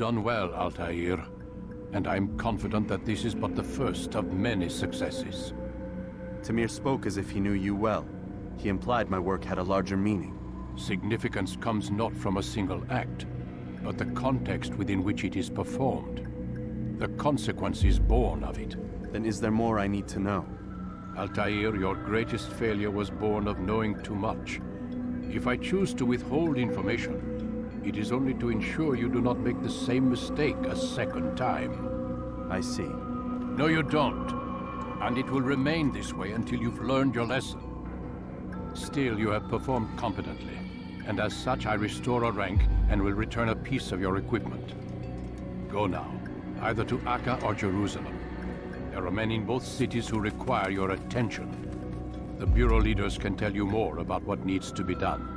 done well, Altair. And I'm confident that this is but the first of many successes. Tamir spoke as if he knew you well. He implied my work had a larger meaning. Significance comes not from a single act, but the context within which it is performed. The consequences born of it. Then is there more I need to know? Altair, your greatest failure was born of knowing too much. If I choose to withhold information, it is only to ensure you do not make the same mistake a second time. I see. No, you don't. And it will remain this way until you've learned your lesson. Still, you have performed competently, and as such I restore a rank and will return a piece of your equipment. Go now, either to Akka or Jerusalem. There are men in both cities who require your attention. The Bureau leaders can tell you more about what needs to be done.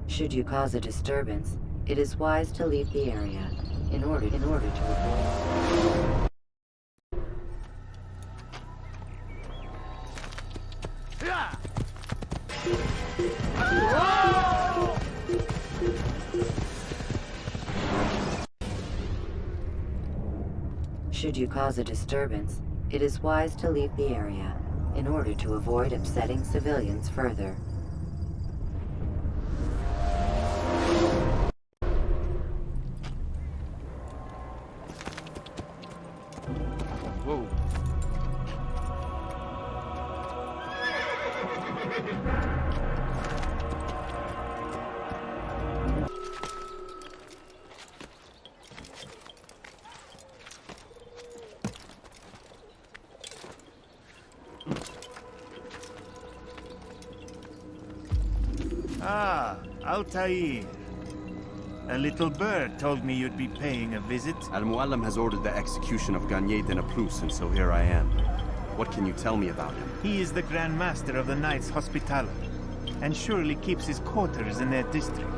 Should you cause a disturbance, it is wise to leave the area in order to avoid. Should you cause a disturbance, it is wise to leave the area in order to avoid upsetting civilians further. Whoa. Ah, Altair. A little bird told me you'd be paying a visit. Al-Mualim has ordered the execution of Garnier de Naplouse, and so here I am. What can you tell me about him? He is the Grand Master of the Knights Hospitaller, and surely keeps his quarters in their district.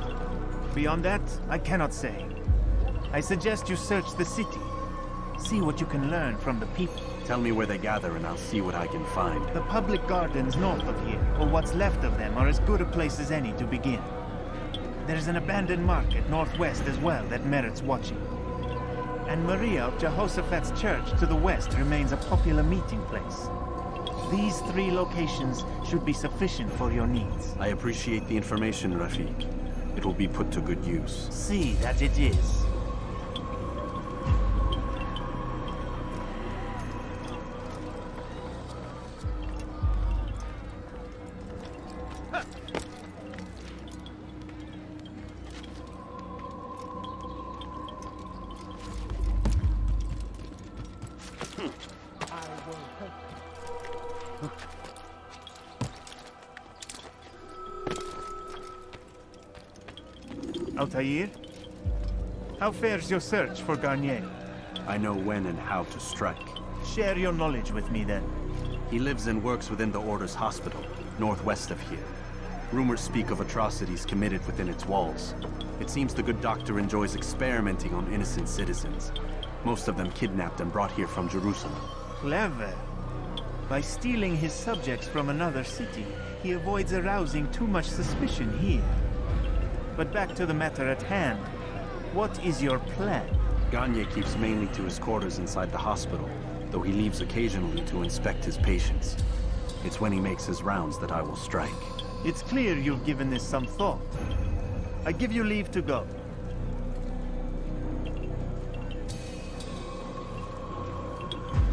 Beyond that, I cannot say. I suggest you search the city. See what you can learn from the people. Tell me where they gather and I'll see what I can find. The public gardens north of here, or what's left of them, are as good a place as any to begin. There's an abandoned market northwest as well that merits watching. And Maria of Jehoshaphat's church to the west remains a popular meeting place. These three locations should be sufficient for your needs. I appreciate the information, Rafiq. It will be put to good use. See that it is. Altair? How fares your search for Garnier? I know when and how to strike. Share your knowledge with me then. He lives and works within the Order's hospital, northwest of here. Rumors speak of atrocities committed within its walls. It seems the good doctor enjoys experimenting on innocent citizens. Most of them kidnapped and brought here from Jerusalem. Clever. By stealing his subjects from another city, he avoids arousing too much suspicion here. But back to the matter at hand. What is your plan? Garnier keeps mainly to his quarters inside the hospital, though he leaves occasionally to inspect his patients. It's when he makes his rounds that I will strike. It's clear you've given this some thought. I give you leave to go.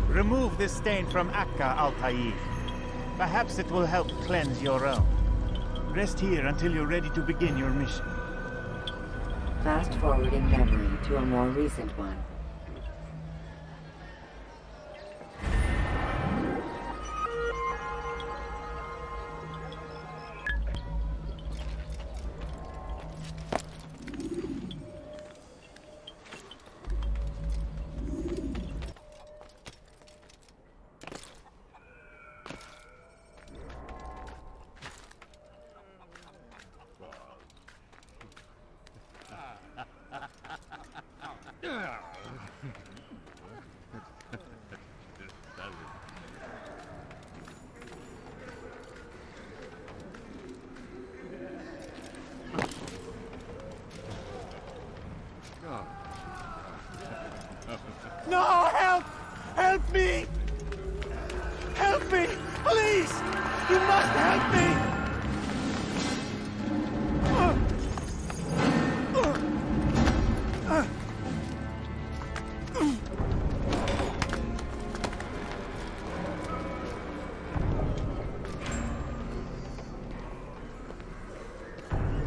Remove this stain from Akka, Altair. Perhaps it will help cleanse your own. Rest here until you're ready to begin your mission. Fast forwarding memory to a more recent one. No, help! Help me! Help me! Please! You must help me!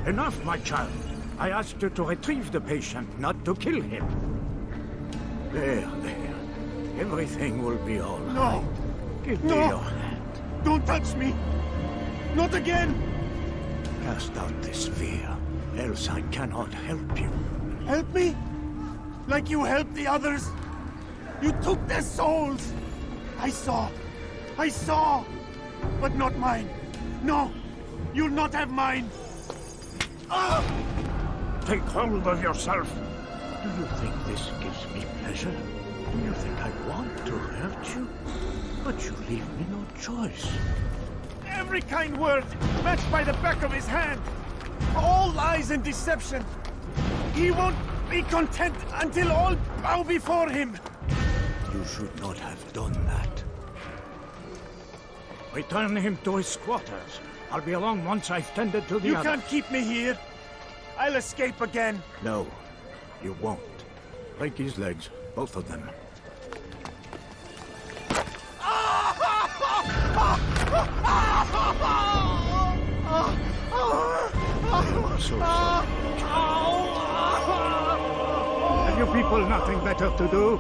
Enough, my child. I asked you to retrieve the patient, not to kill him. There. Everything will be all right. No! Give me your hand. Don't touch me! Not again! Cast out this fear, else I cannot help you. Help me? Like you helped the others? You took their souls! I saw! But not mine! No! You'll not have mine! Take hold of yourself. Do you think this gives me pleasure? Do you think I want to hurt you? But you leave me no choice. Every kind word matched by the back of his hand! All lies and deception! He won't be content until all bow before him! You should not have done that. Return him to his quarters. I'll be along once I've tended to the You other. can't keep me here! I'll escape again! No, you won't. Break his legs, both of them. I'm so sorry. Have you people nothing better to do?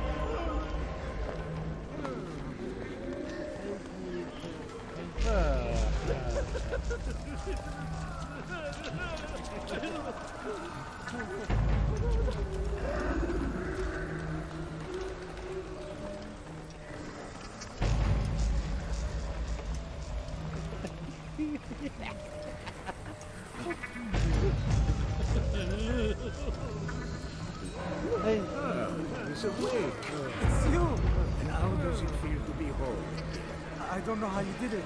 He's awake. It's you! And how does it feel to be whole? I don't know how you did it.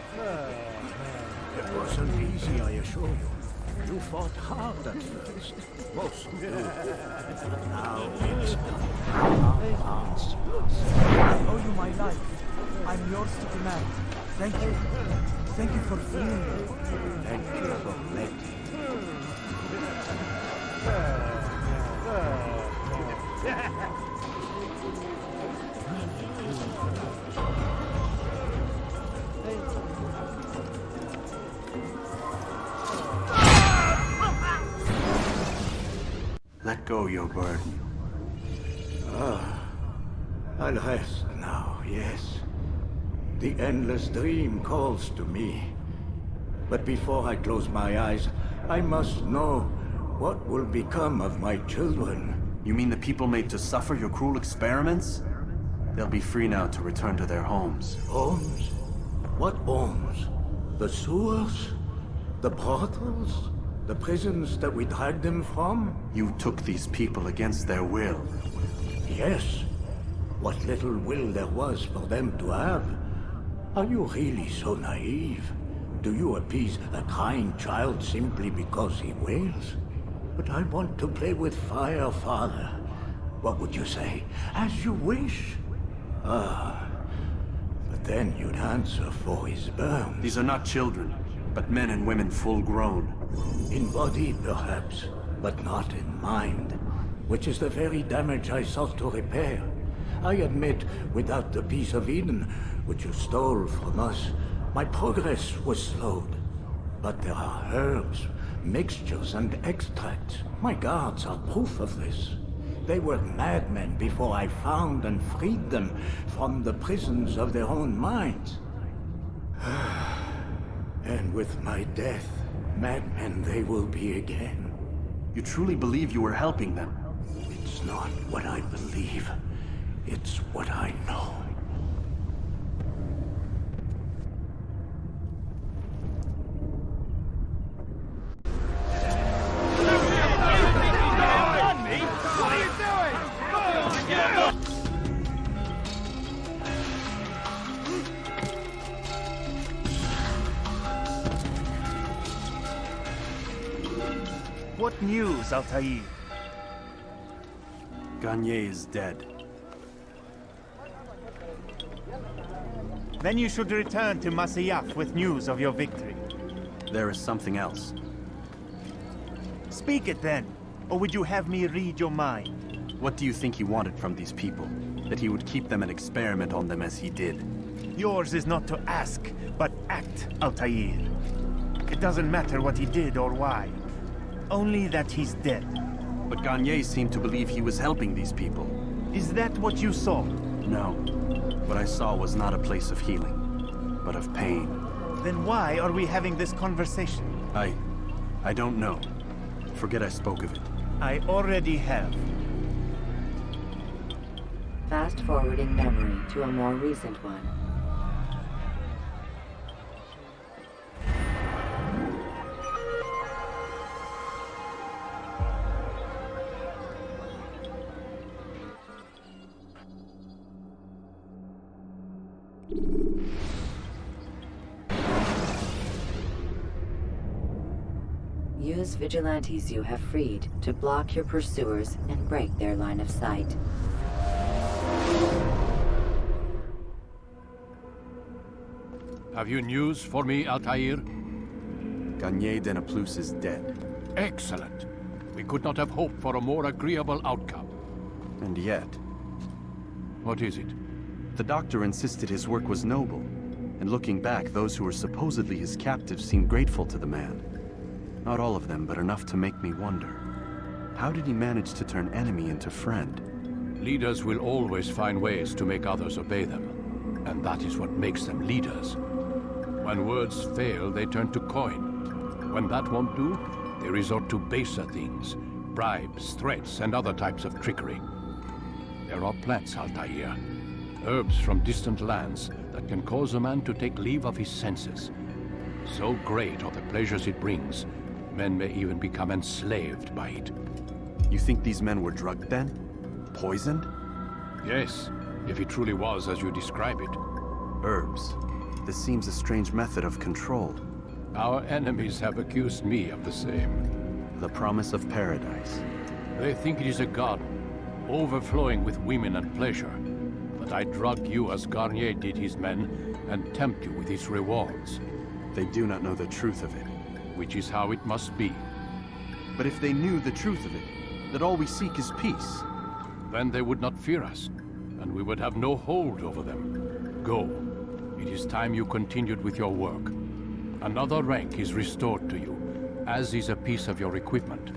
It wasn't easy, I assure you. You fought hard at first. Most do. Now it's done. Our hearts I owe you my life. I'm yours to command. Thank you. Thank you for freeing me. thank you for letting. Let go your burden. I'll rest now, yes. The endless dream calls to me. But before I close my eyes, I must know what will become of my children. You mean the people made to suffer your cruel experiments? They'll be free now to return to their homes. Homes? What homes? The sewers? The brothels? The prisons that we dragged them from? You took these people against their will. Yes. What little will there was for them to have. Are you really so naive? Do you appease a crying child simply because he wails? But I want to play with fire, Father. What would you say? As you wish. But then you'd answer for his burn. These are not children, but men and women full grown. In body, perhaps, but not in mind. Which is the very damage I sought to repair. I admit, without the piece of Eden, which you stole from us, my progress was slowed. But there are herbs, mixtures, and extracts. My guards are proof of this. They were madmen before I found and freed them from the prisons of their own minds. And with my death, madmen they will be again. You truly believe you were helping them? It's not what I believe. It's what I know. What news, Altair? Garnier is dead. Then you should return to Masyaf with news of your victory. There is something else. Speak it then, or would you have me read your mind? What do you think he wanted from these people? That he would keep them and experiment on them as he did? Yours is not to ask, but act, Altair. It doesn't matter what he did or why. Only that he's dead. But Garnier seemed to believe he was helping these people. Is that what you saw? No. What I saw was not a place of healing, but of pain. Then why are we having this conversation? I don't know. Forget I spoke of it. I already have. Fast-forwarding memory to a more recent one. Use vigilantes you have freed to block your pursuers and break their line of sight. Have you news for me, Altair? Garnier de Naplouse is dead. Excellent. We could not have hoped for a more agreeable outcome. And yet, What is it? the doctor insisted his work was noble. And looking back, those who were supposedly his captives seemed grateful to the man. Not all of them, but enough to make me wonder. How did he manage to turn enemy into friend? Leaders will always find ways to make others obey them. And that is what makes them leaders. When words fail, they turn to coin. When that won't do, they resort to baser things. Bribes, threats, and other types of trickery. There are plants, Altair. Herbs from distant lands that can cause a man to take leave of his senses. So great are the pleasures it brings, men may even become enslaved by it. You think these men were drugged then? Poisoned? Yes, if it truly was as you describe it. Herbs. This seems a strange method of control. Our enemies have accused me of the same. The promise of paradise. They think it is a garden, overflowing with women and pleasure. But I drug you as Garnier did his men, and tempt you with its rewards. They do not know the truth of it. Which is how it must be. But if they knew the truth of it, that all we seek is peace. Then they would not fear us, and we would have no hold over them. Go. It is time you continued with your work. Another rank is restored to you, as is a piece of your equipment.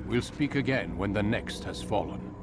We'll speak again when the next has fallen.